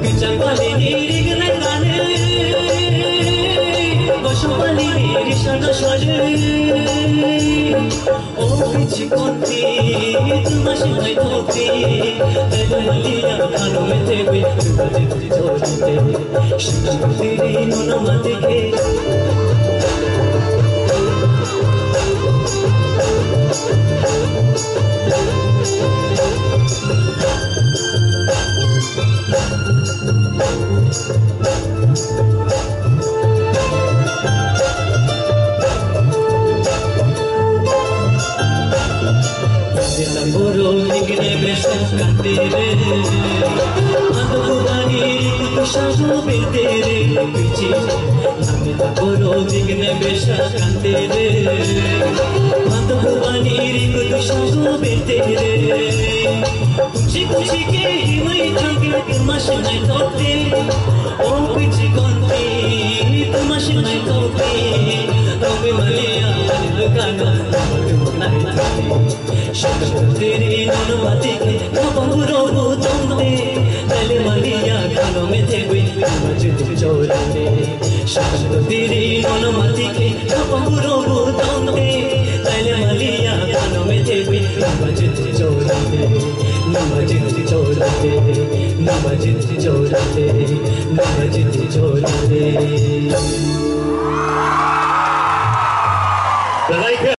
Kecapali diri genekan, Bosopali diri sana saja. Oh bichikonti, tu masih naik topi. Telia kalau metewe, tu jadi jolite. Shikar diri nona mati ke. Boro nigre besha kantere, andogani kushago bintere pichi. Namita boro nigre besha kantere, andogani kushago bintere. Kuchi kuchi ke himai thangil tumashnai tote, oh pichi konti tumashnai tote. Tobe malia lugana nai tote. Shakatiri nono mati ke kapuro tonte tale maliya kano me thewe majid chorate Shakatiri nono mati ke kapuro tonte tale maliya kano me thewe majid chorate majid chorate majid chorate majid chorate